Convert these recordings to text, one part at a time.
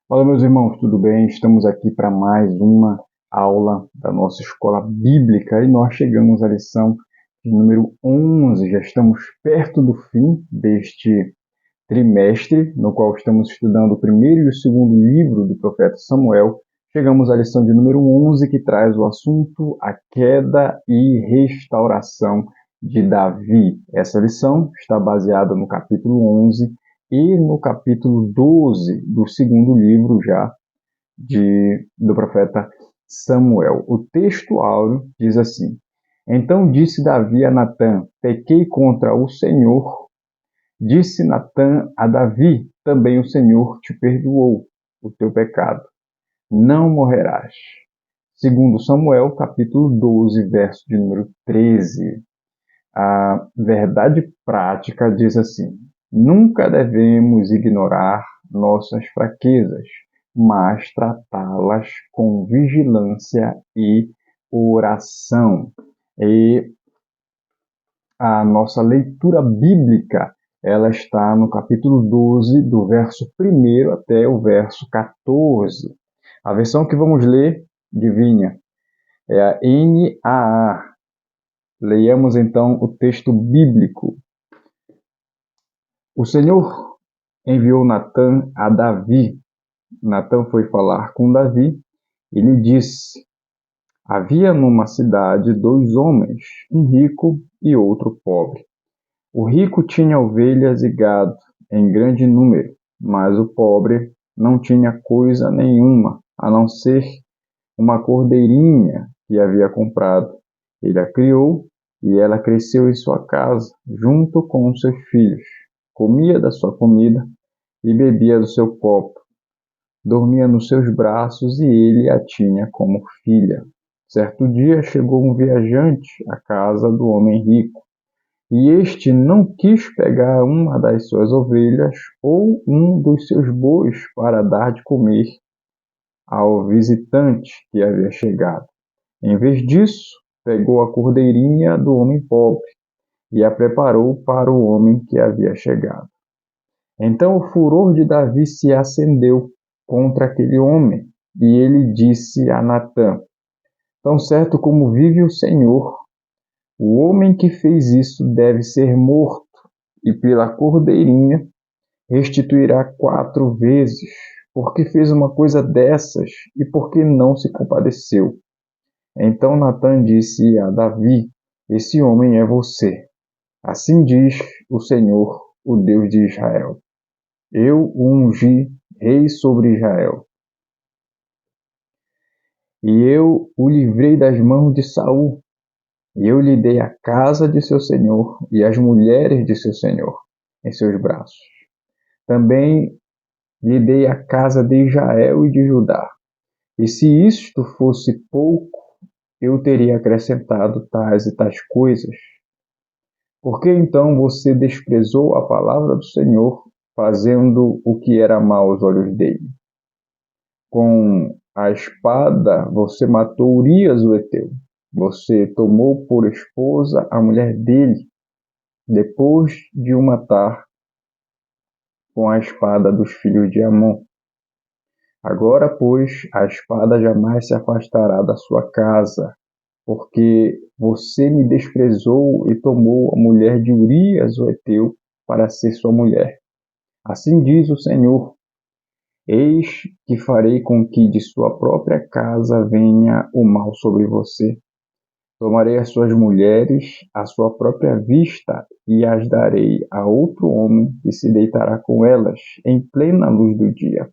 Fala, meus irmãos, tudo bem? Estamos aqui para mais uma aula da nossa escola bíblica e nós chegamos à lição de número 11. Já estamos perto do fim deste trimestre, no qual estamos estudando o primeiro e o segundo livro do profeta Samuel. Chegamos à lição de número 11, que traz o assunto a queda e restauração de Davi. Essa lição está baseada no capítulo 11 e no capítulo 12 do segundo livro já do profeta Samuel. O texto áureo diz assim: Então disse Davi a Natã: Pequei contra o Senhor. Disse Natã a Davi: Também o Senhor te perdoou o teu pecado. Não morrerás. Segundo Samuel, capítulo 12, verso de número 13. A verdade prática diz assim: Nunca devemos ignorar nossas fraquezas, mas tratá-las com vigilância e oração. E a nossa leitura bíblica, ela está no capítulo 12, do verso 1 até o verso 14. A versão que vamos ler, adivinha, é a NAA. Leiamos então o texto bíblico. O Senhor enviou Natã a Davi. Natã foi falar com Davi e lhe disse: Havia numa cidade dois homens, um rico e outro pobre. O rico tinha ovelhas e gado em grande número, mas o pobre não tinha coisa nenhuma, a não ser uma cordeirinha que havia comprado. Ele a criou e ela cresceu em sua casa, junto com os seus filhos. Comia da sua comida e bebia do seu copo. Dormia nos seus braços e ele a tinha como filha. Certo dia chegou um viajante à casa do homem rico. E este não quis pegar uma das suas ovelhas ou um dos seus bois para dar de comer ao visitante que havia chegado. Em vez disso, pegou a cordeirinha do homem pobre e a preparou para o homem que havia chegado. Então o furor de Davi se acendeu contra aquele homem, e ele disse a Natã: Tão certo como vive o Senhor, o homem que fez isso deve ser morto, e pela cordeirinha restituirá 4 vezes, porque fez uma coisa dessas e porque não se compadeceu. Então Natã disse a Davi: Esse homem é você. Assim diz o Senhor, o Deus de Israel: Eu o ungi rei sobre Israel, e eu o livrei das mãos de Saul, e eu lhe dei a casa de seu senhor e as mulheres de seu senhor em seus braços. Também lhe dei a casa de Israel e de Judá. E se isto fosse pouco, eu teria acrescentado tais e tais coisas. Por que então você desprezou a palavra do Senhor, fazendo o que era mal aos olhos dele? Com a espada você matou Urias o heteu. Você tomou por esposa a mulher dele, depois de o matar com a espada dos filhos de Amon. Agora, pois, a espada jamais se afastará da sua casa, porque você me desprezou e tomou a mulher de Urias o heteu para ser sua mulher. Assim diz o Senhor: Eis que farei com que de sua própria casa venha o mal sobre você. Tomarei as suas mulheres à sua própria vista e as darei a outro homem que se deitará com elas em plena luz do dia,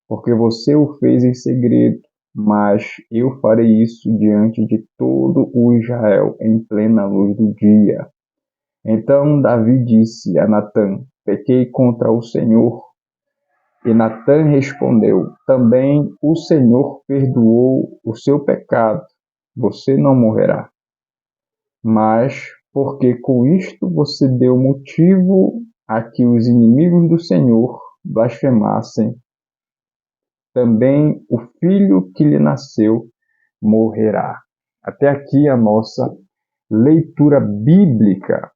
porque você o fez em segredo, mas eu farei isso diante de todo o Israel em plena luz do dia. Então Davi disse a Natã: Pequei contra o Senhor. E Natã respondeu: Também o Senhor perdoou o seu pecado. Você não morrerá. Mas porque com isto você deu motivo a que os inimigos do Senhor blasfemassem, também o filho que lhe nasceu morrerá. Até aqui a nossa leitura bíblica.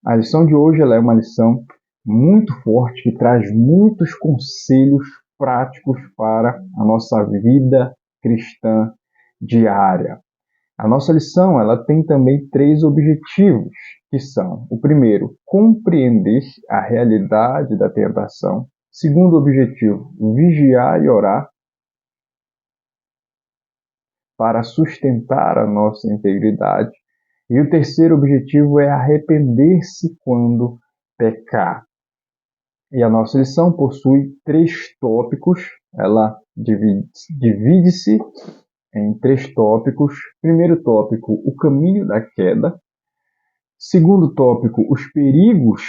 A lição de hoje ela é uma lição muito forte que traz muitos conselhos práticos para a nossa vida cristã diária. A nossa lição, ela tem também 3 objetivos, que são: o primeiro, compreender a realidade da tentação. Segundo objetivo, vigiar e orar para sustentar a nossa integridade. E o terceiro objetivo é arrepender-se quando pecar. E a nossa lição possui 3 tópicos, ela divide-se em 3 tópicos. Primeiro tópico, o caminho da queda. Segundo tópico, os perigos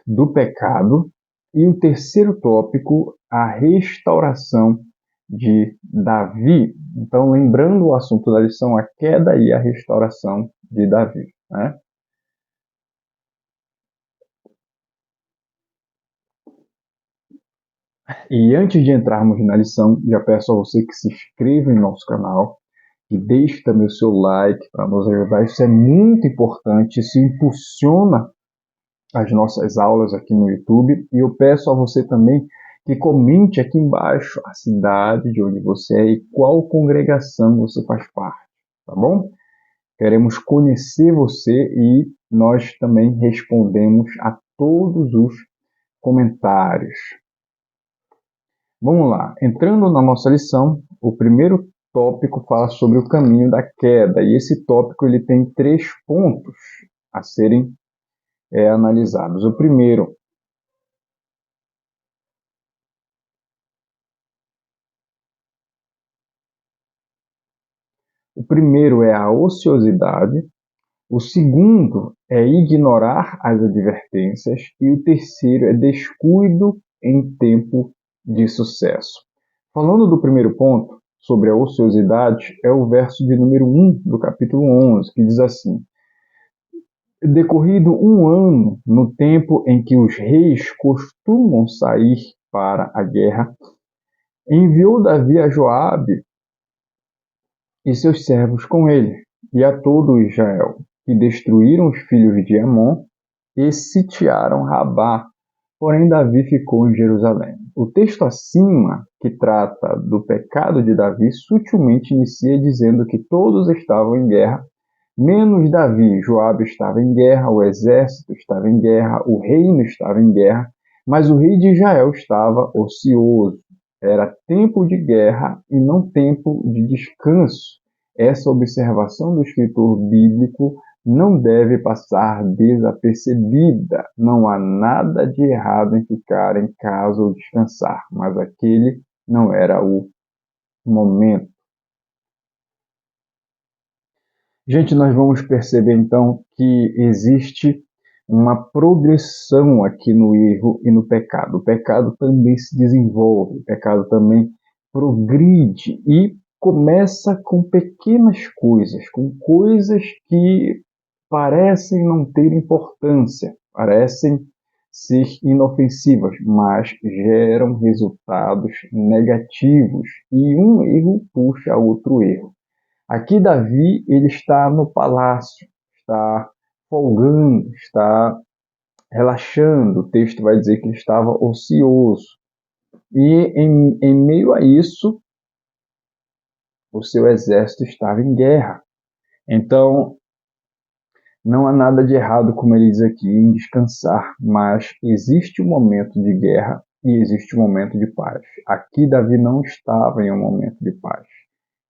do pecado. E o terceiro tópico, a restauração de Davi. Então, lembrando o assunto da lição, a queda e a restauração de Davi, né? E antes de entrarmos na lição, já peço a você que se inscreva em nosso canal, que deixe também o seu like para nos ajudar. Isso é muito importante, isso impulsiona as nossas aulas aqui no YouTube. E eu peço a você também que comente aqui embaixo a cidade de onde você é e qual congregação você faz parte, tá bom? Queremos conhecer você e nós também respondemos a todos os comentários. Vamos lá, entrando na nossa lição, o primeiro tópico fala sobre o caminho da queda, e esse tópico ele tem 3 pontos a serem analisados. O primeiro é a ociosidade, o segundo é ignorar as advertências e o terceiro é descuido em tempo de sucesso. Falando do primeiro ponto, sobre a ociosidade, é o verso de número 1 do capítulo 11, que diz assim: decorrido um ano, no tempo em que os reis costumam sair para a guerra, enviou Davi a Joabe e seus servos com ele, e a todo Israel, que destruíram os filhos de Amon e sitiaram Rabá. Porém, Davi ficou em Jerusalém. O texto acima, que trata do pecado de Davi, sutilmente inicia dizendo que todos estavam em guerra, menos Davi. Joabe estava em guerra, o exército estava em guerra, o reino estava em guerra, mas o rei de Israel estava ocioso. Era tempo de guerra e não tempo de descanso. Essa observação do escritor bíblico não deve passar desapercebida. Não há nada de errado em ficar em casa ou descansar, mas aquele não era o momento. Gente, nós vamos perceber então que existe uma progressão aqui no erro e no pecado. O pecado também se desenvolve, o pecado também progride e começa com pequenas coisas, com coisas que parecem não ter importância, parecem ser inofensivas, mas geram resultados negativos e um erro puxa outro erro. Aqui Davi ele está no palácio, está folgando, está relaxando. O texto vai dizer que ele estava ocioso. E em meio a isso, o seu exército estava em guerra. Então, não há nada de errado, como ele diz aqui, em descansar, mas existe um momento de guerra e existe um momento de paz. Aqui Davi não estava em um momento de paz.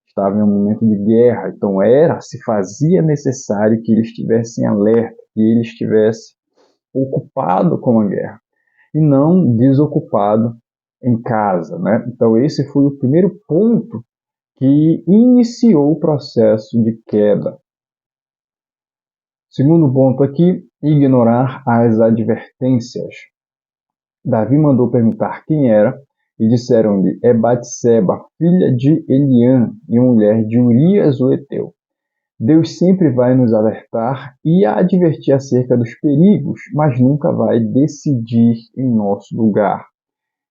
Estava em um momento de guerra, então se fazia necessário que ele estivesse em alerta, que ele estivesse ocupado com a guerra, e não desocupado em casa, né? Então esse foi o primeiro ponto que iniciou o processo de queda. Segundo ponto aqui, ignorar as advertências. Davi mandou perguntar quem era, e disseram-lhe: é Batseba, filha de Eliã e mulher de Urias o Heteu. Deus sempre vai nos alertar e advertir acerca dos perigos, mas nunca vai decidir em nosso lugar.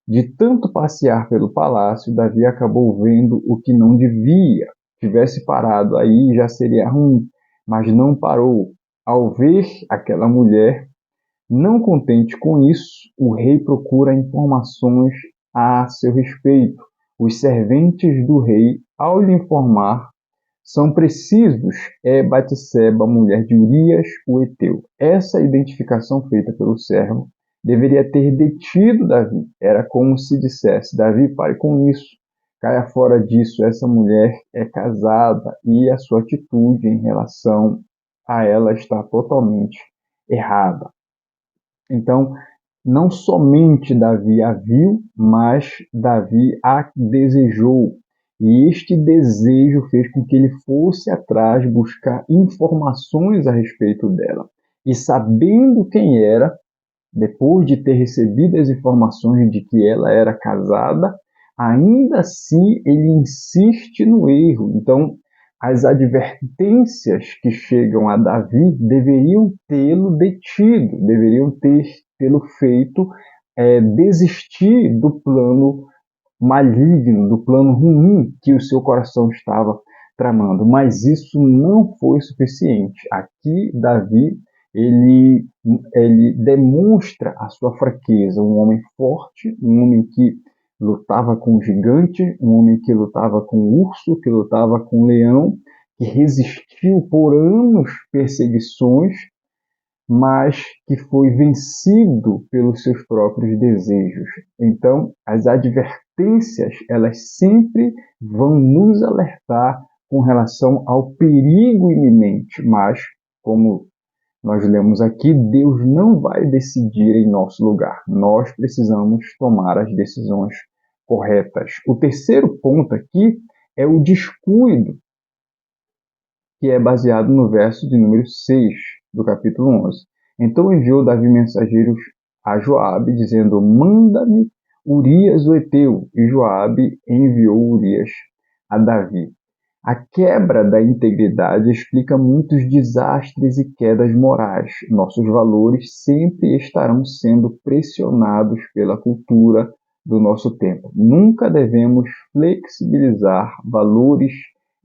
De tanto passear pelo palácio, Davi acabou vendo o que não devia. Se tivesse parado aí já seria ruim, mas não parou. Ao ver aquela mulher, Não contente com isso, o rei procura informações a seu respeito. Os serventes do rei, ao lhe informar, são precisos Batseba, mulher de Urias, o heteu. Essa identificação feita pelo servo deveria ter detido Davi. Era como se dissesse: Davi, pare com isso, caia fora disso. Essa mulher é casada e a sua atitude em relação a ela está totalmente errada. Então, não somente Davi a viu, mas Davi a desejou. E este desejo fez com que ele fosse atrás buscar informações a respeito dela. E sabendo quem era, depois de ter recebido as informações de que ela era casada, ainda assim ele insiste no erro. Então, as advertências que chegam a Davi deveriam tê-lo detido, deveriam tê-lo feito desistir do plano maligno, do plano ruim que o seu coração estava tramando. Mas isso não foi suficiente. Aqui, Davi, ele, ele demonstra a sua fraqueza. Um homem forte, um homem que lutava com o gigante, um homem que lutava com o urso, que lutava com o leão, que resistiu por anos perseguições, mas que foi vencido pelos seus próprios desejos. Então, as advertências, elas sempre vão nos alertar com relação ao perigo iminente, mas, como nós lemos aqui, Deus não vai decidir em nosso lugar. Nós precisamos tomar as decisões corretas. O terceiro ponto aqui é o descuido, que é baseado no verso de número 6 do capítulo 11. Então enviou Davi mensageiros a Joabe, dizendo: manda-me Urias o heteu. E Joabe enviou Urias a Davi. A quebra da integridade explica muitos desastres e quedas morais. Nossos valores sempre estarão sendo pressionados pela cultura do nosso tempo. Nunca devemos flexibilizar valores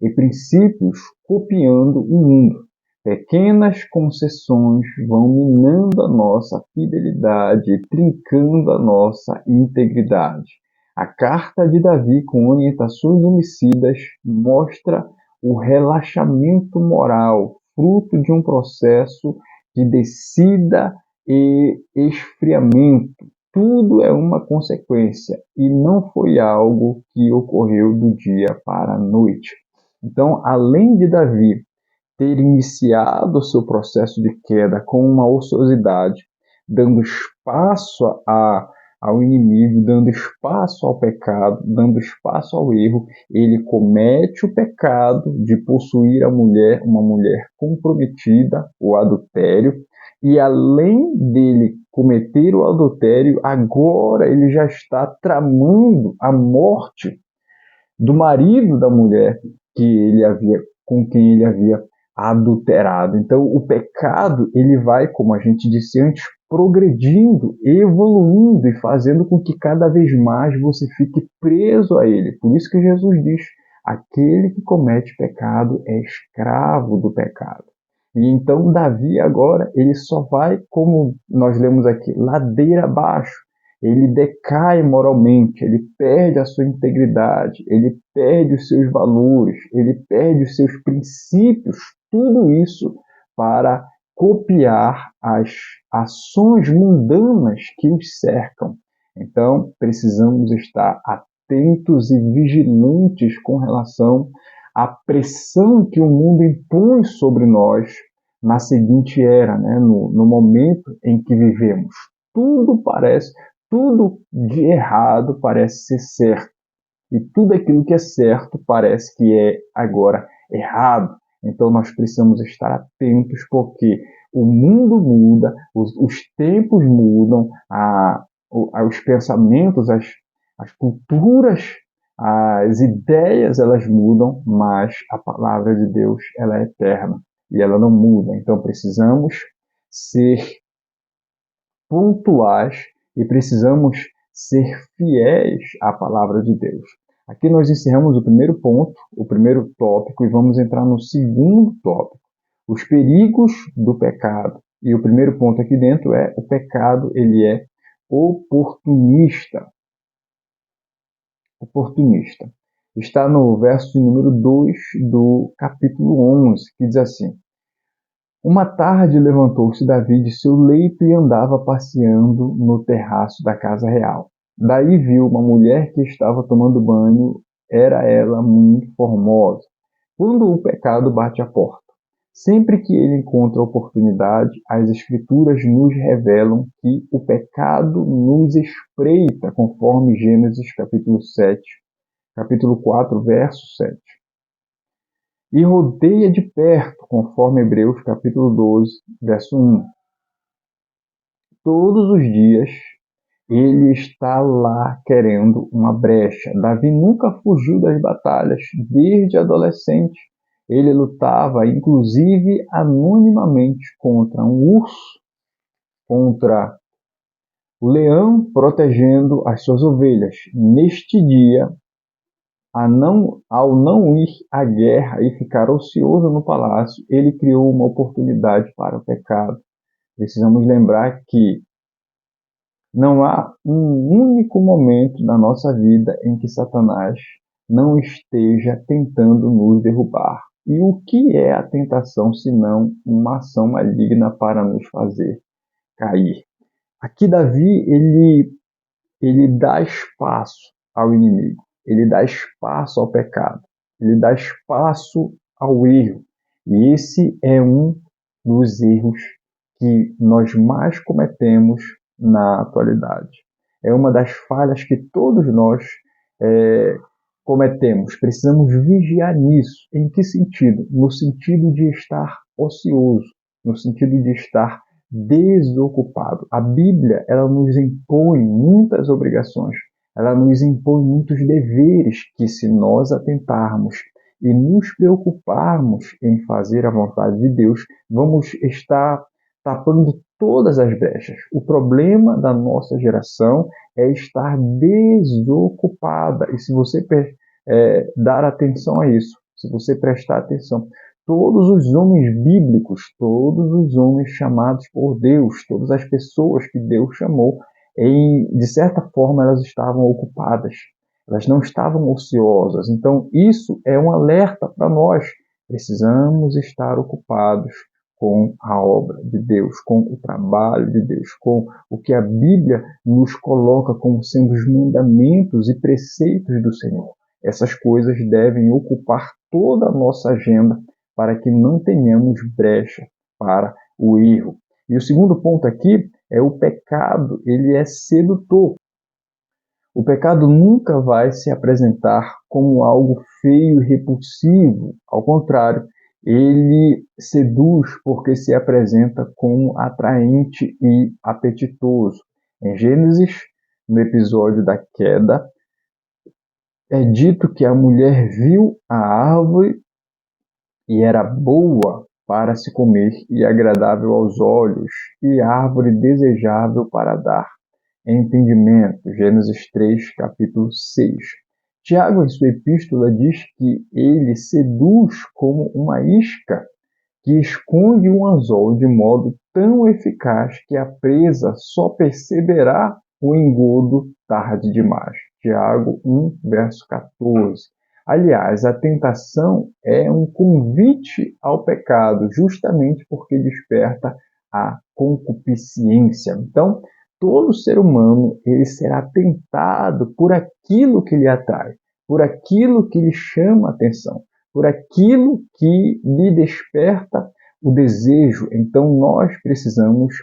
e princípios copiando o mundo. Pequenas concessões vão minando a nossa fidelidade e trincando a nossa integridade. A carta de Davi, com orientações homicidas, mostra o relaxamento moral, fruto de um processo de descida e esfriamento. Tudo é uma consequência e não foi algo que ocorreu do dia para a noite. Então, além de Davi ter iniciado o seu processo de queda com uma ociosidade, dando espaço ao inimigo, dando espaço ao pecado, dando espaço ao erro, ele comete o pecado de possuir a mulher, uma mulher comprometida, o adultério, e além dele cometer o adultério, agora ele já está tramando a morte do marido da mulher com quem ele havia adulterado. Então, o pecado, ele vai, como a gente disse antes, progredindo, evoluindo e fazendo com que cada vez mais você fique preso a ele. Por isso que Jesus diz: aquele que comete pecado é escravo do pecado. E então Davi agora, ele só vai, como nós lemos aqui, ladeira abaixo. Ele decai moralmente, ele perde a sua integridade, ele perde os seus valores, ele perde os seus princípios, tudo isso para copiar as ações mundanas que os cercam. Então, precisamos estar atentos e vigilantes com relação à pressão que o mundo impõe sobre nós na seguinte era, né? no momento em que vivemos. Tudo de errado parece ser certo. E tudo aquilo que é certo parece que é agora errado. Então nós precisamos estar atentos, porque o mundo muda, os tempos mudam, os pensamentos, as culturas, as ideias, elas mudam, mas a palavra de Deus, ela é eterna e ela não muda. Então precisamos ser pontuais e precisamos ser fiéis à palavra de Deus. Aqui nós encerramos o primeiro ponto, o primeiro tópico, e vamos entrar no segundo tópico: os perigos do pecado E o primeiro ponto aqui dentro é o pecado, ele é oportunista. Oportunista. Está no verso número 2 do capítulo 11, que diz assim: Uma tarde levantou-se Davi de seu leito e andava passeando no terraço da casa real. Daí viu uma mulher que estava tomando banho, era ela muito formosa. Quando o pecado bate à porta. Sempre que ele encontra oportunidade, as Escrituras nos revelam que o pecado nos espreita, conforme Gênesis capítulo 7, capítulo 4, verso 7. E rodeia de perto, conforme Hebreus capítulo 12, verso 1. Todos os dias ele está lá querendo uma brecha. Davi nunca fugiu das batalhas. Desde adolescente, ele lutava, inclusive anonimamente, contra um urso, contra o leão, protegendo as suas ovelhas. Neste dia, ao não ir à guerra e ficar ocioso no palácio, ele criou uma oportunidade para o pecado. Precisamos lembrar que não há um único momento na nossa vida em que Satanás não esteja tentando nos derrubar. E o que é a tentação senão uma ação maligna para nos fazer cair? Aqui Davi, ele dá espaço ao inimigo, ele dá espaço ao pecado, ele dá espaço ao erro. E esse é um dos erros que nós mais cometemos na atualidade. É uma das falhas que todos nós cometemos. Precisamos vigiar nisso. Em que sentido? No sentido de estar ocioso, no sentido de estar desocupado. A Bíblia, ela nos impõe muitas obrigações, ela nos impõe muitos deveres que, se nós atentarmos e nos preocuparmos em fazer a vontade de Deus, vamos estar tapando todas as brechas. O problema da nossa geração é estar desocupada. E se você dar atenção a isso, se você prestar atenção, todos os homens bíblicos, todos os homens chamados por Deus, todas as pessoas que Deus chamou, de certa forma elas estavam ocupadas, elas não estavam ociosas. Então isso é um alerta para nós. Precisamos estar ocupados com a obra de Deus, com o trabalho de Deus, com o que a Bíblia nos coloca como sendo os mandamentos e preceitos do Senhor. Essas coisas devem ocupar toda a nossa agenda para que não tenhamos brecha para o erro. E o segundo ponto aqui é o pecado, ele é sedutor. O pecado nunca vai se apresentar como algo feio e repulsivo. Ao contrário, ele seduz porque se apresenta como atraente e apetitoso. Em Gênesis, no episódio da queda, é dito que a mulher viu a árvore e era boa para se comer e agradável aos olhos, e árvore desejável para dar entendimento. Gênesis 3, capítulo 6. Tiago, em sua epístola, diz que ele seduz como uma isca que esconde um anzol de modo tão eficaz que a presa só perceberá o engodo tarde demais. Tiago 1, verso 14. Aliás, a tentação é um convite ao pecado, justamente porque desperta a concupiscência. Então, todo ser humano ele será tentado por aquilo que lhe atrai, por aquilo que lhe chama a atenção, por aquilo que lhe desperta o desejo. Então nós precisamos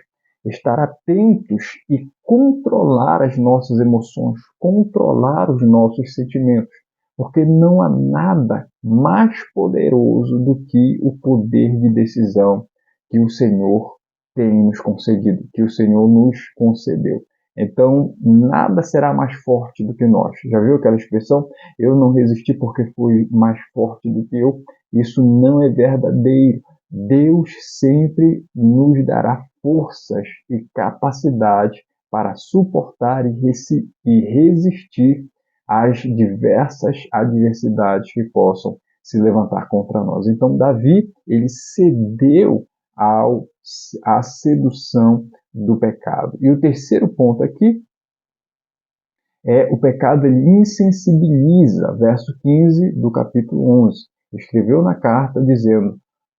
estar atentos e controlar as nossas emoções, controlar os nossos sentimentos, porque não há nada mais poderoso do que o poder de decisão que o Senhor tem nos concedido, que o Senhor nos concedeu. Então, nada será mais forte do que nós. Já viu aquela expressão? Eu não resisti porque fui mais forte do que eu. Isso não é verdadeiro. Deus sempre nos dará forças e capacidade para suportar e resistir às diversas adversidades que possam se levantar contra nós. Então, Davi, ele cedeu ao a sedução do pecado. E o terceiro ponto aqui o pecado, ele insensibiliza, verso 15 do capítulo 11. Escreveu na carta dizendo: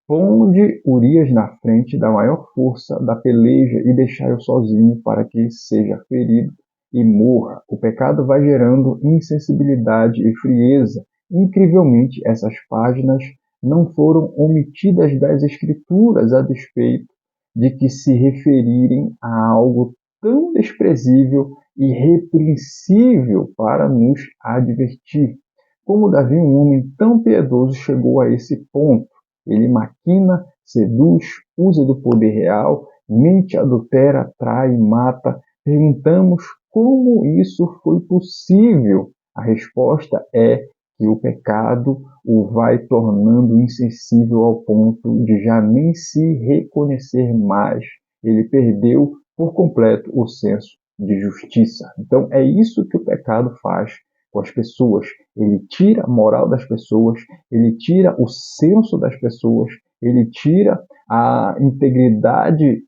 ponde Urias na frente da maior força da peleja e deixai-o sozinho para que seja ferido e morra. O pecado vai gerando insensibilidade e frieza. Incrivelmente, essas páginas não foram omitidas das Escrituras a despeito de que se referirem a algo tão desprezível e repreensível para nos advertir. Como Davi, um homem tão piedoso, chegou a esse ponto? Ele maquina, seduz, usa do poder real, mente, adultera, trai, mata. Perguntamos como isso foi possível. A resposta é que o pecado o vai tornando insensível ao ponto de já nem se reconhecer mais. Ele perdeu por completo o senso de justiça. Então é isso que o pecado faz com as pessoas. Ele tira a moral das pessoas, ele tira o senso das pessoas, ele tira a integridade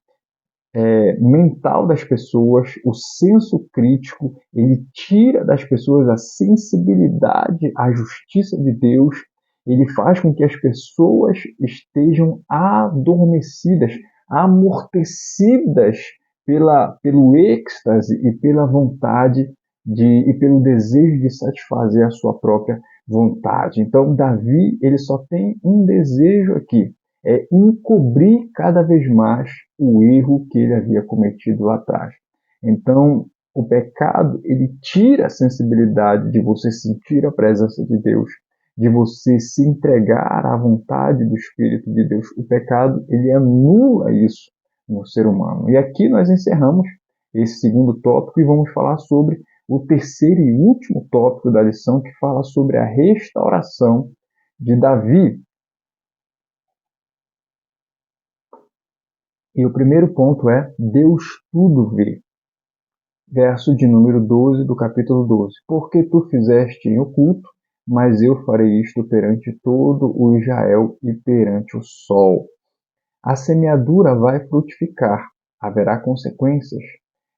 mental das pessoas, o senso crítico, ele tira das pessoas a sensibilidade à justiça de Deus, ele faz com que as pessoas estejam adormecidas, amortecidas pelo êxtase e pela vontade e pelo desejo de satisfazer a sua própria vontade. Então, Davi, ele só tem um desejo aqui, é encobrir cada vez mais o erro que ele havia cometido lá atrás. Então, o pecado, ele tira a sensibilidade de você sentir a presença de Deus, de você se entregar à vontade do Espírito de Deus. O pecado, ele anula isso no ser humano. E aqui nós encerramos esse segundo tópico e vamos falar sobre o terceiro e último tópico da lição, que fala sobre a restauração de Davi. E o primeiro ponto é: Deus tudo vê. Verso de número 12 do capítulo 12. Porque tu fizeste em oculto, mas eu farei isto perante todo o Israel e perante o sol. A semeadura vai frutificar, haverá consequências,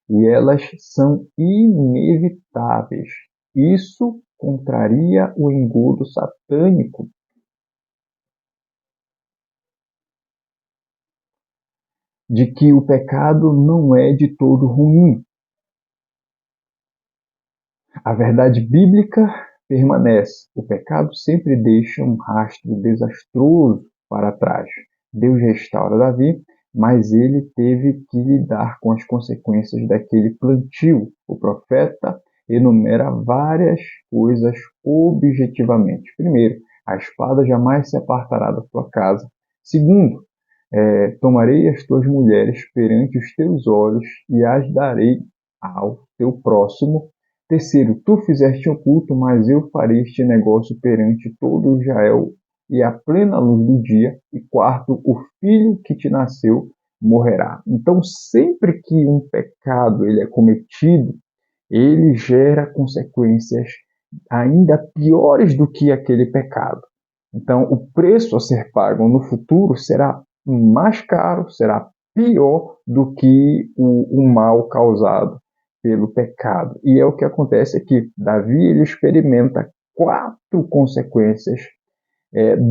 e elas são inevitáveis. Isso contraria o engodo satânico de que o pecado não é de todo ruim. A verdade bíblica permanece. O pecado sempre deixa um rastro desastroso para trás. Deus restaura Davi, mas ele teve que lidar com as consequências daquele plantio. O profeta enumera várias coisas objetivamente. Primeiro, a espada jamais se apartará da tua casa. Segundo, tomarei as tuas mulheres perante os teus olhos e as darei ao teu próximo. Terceiro, tu fizeste oculto, mas eu farei este negócio perante todo Israel e à plena luz do dia. E quarto, o filho que te nasceu morrerá. Então, sempre que um pecado ele é cometido, ele gera consequências ainda piores do que aquele pecado. Então, o preço a ser pago no futuro será mais caro, será pior do que o mal causado pelo pecado. E é o que acontece aqui. Davi ele experimenta 4 consequências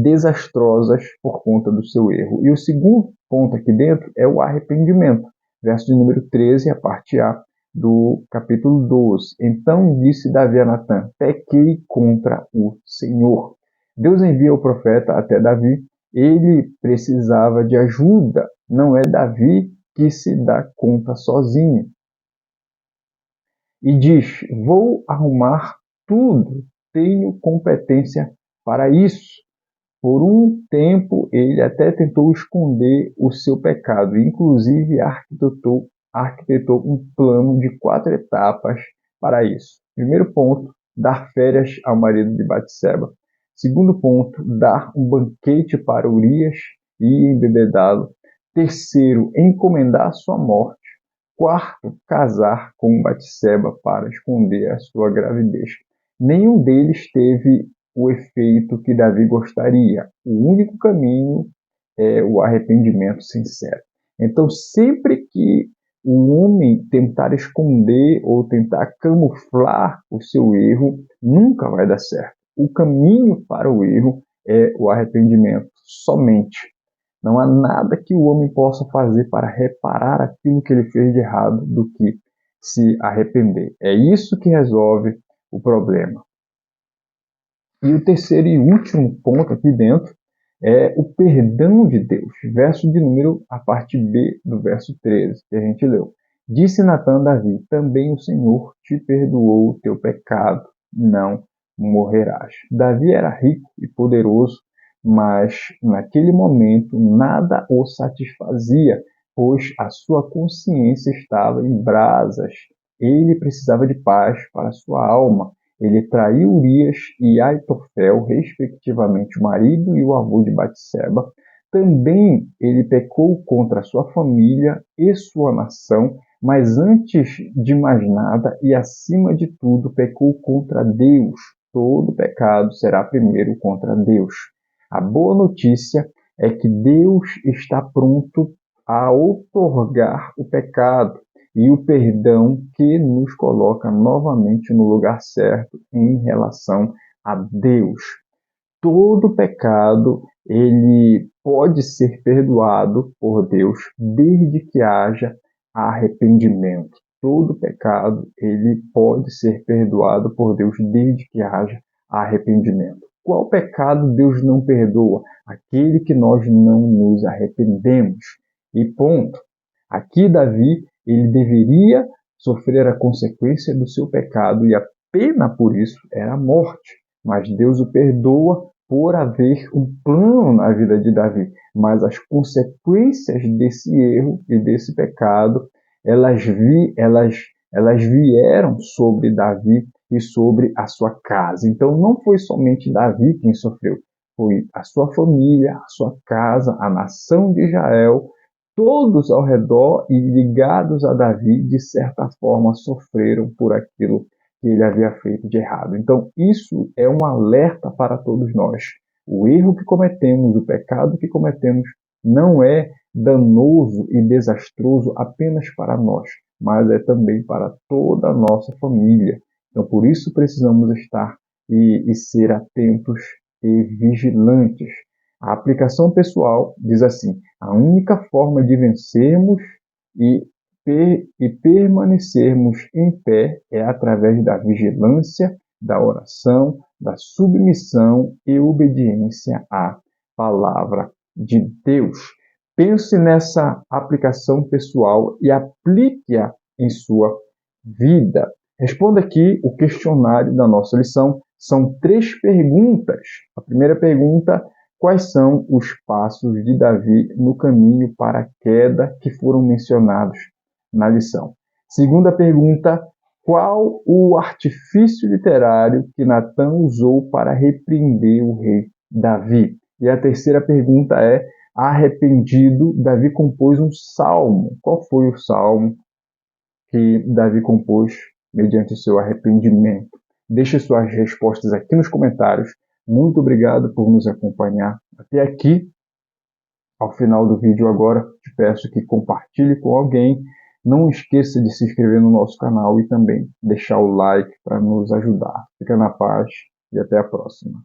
desastrosas por conta do seu erro. E o segundo ponto aqui dentro é o arrependimento. Verso de número 13, a parte A do capítulo 12. Então disse Davi a Natã: pequei contra o Senhor. Deus envia o profeta até Davi. Ele precisava de ajuda. Não é Davi que se dá conta sozinho. E diz: vou arrumar tudo. Tenho competência para isso. Por um tempo, ele até tentou esconder o seu pecado. Inclusive, arquitetou um plano de 4 etapas para isso. Primeiro ponto, dar férias ao marido de Batseba. Segundo ponto, dar um banquete para Urias e embebedá-lo. Terceiro, encomendar sua morte. Quarto, casar com Batseba para esconder a sua gravidez. Nenhum deles teve o efeito que Davi gostaria. O único caminho é o arrependimento sincero. Então, sempre que o homem tentar esconder ou tentar camuflar o seu erro, nunca vai dar certo. O caminho para o erro é o arrependimento, somente. Não há nada que o homem possa fazer para reparar aquilo que ele fez de errado do que se arrepender. É isso que resolve o problema. E o terceiro e último ponto aqui dentro é o perdão de Deus. Verso de número, a parte B do verso 13, que a gente leu. Disse Natã a Davi, também o Senhor te perdoou o teu pecado, não morrerás. Davi era rico e poderoso, mas naquele momento nada o satisfazia, pois a sua consciência estava em brasas. Ele precisava de paz para a sua alma. Ele traiu Urias e Aitofel, respectivamente o marido e o avô de Batseba. Também ele pecou contra sua família e sua nação, mas antes de mais nada e acima de tudo, pecou contra Deus. Todo pecado será primeiro contra Deus. A boa notícia é que Deus está pronto a outorgar o pecado e o perdão que nos coloca novamente no lugar certo em relação a Deus. Todo pecado ele pode ser perdoado por Deus desde que haja arrependimento. Todo pecado ele pode ser perdoado por Deus desde que haja arrependimento. Qual pecado Deus não perdoa? Aquele que nós não nos arrependemos. E ponto. Aqui Davi, ele deveria sofrer a consequência do seu pecado e a pena por isso era a morte. Mas Deus o perdoa por haver um plano na vida de Davi. Mas as consequências desse erro e desse pecado, elas vieram sobre Davi e sobre a sua casa. Então não foi somente Davi quem sofreu, foi a sua família, a sua casa, a nação de Israel. Todos ao redor e ligados a Davi, de certa forma, sofreram por aquilo que ele havia feito de errado. Então, isso é um alerta para todos nós. O erro que cometemos, o pecado que cometemos, não é danoso e desastroso apenas para nós, mas é também para toda a nossa família. Então, por isso precisamos estar e ser atentos e vigilantes. A aplicação pessoal diz assim: a única forma de vencermos e permanecermos em pé é através da vigilância, da oração, da submissão e obediência à palavra de Deus. Pense nessa aplicação pessoal e aplique-a em sua vida. Responda aqui o questionário da nossa lição. São 3 perguntas. A primeira pergunta: quais são os passos de Davi no caminho para a queda que foram mencionados na lição? Segunda pergunta: qual o artifício literário que Natã usou para repreender o rei Davi? E a terceira pergunta é: arrependido, Davi compôs um salmo. Qual foi o salmo que Davi compôs mediante o seu arrependimento? Deixe suas respostas aqui nos comentários. Muito obrigado por nos acompanhar até aqui. Ao final do vídeo agora, te peço que compartilhe com alguém. Não esqueça de se inscrever no nosso canal e também deixar o like para nos ajudar. Fica na paz e até a próxima.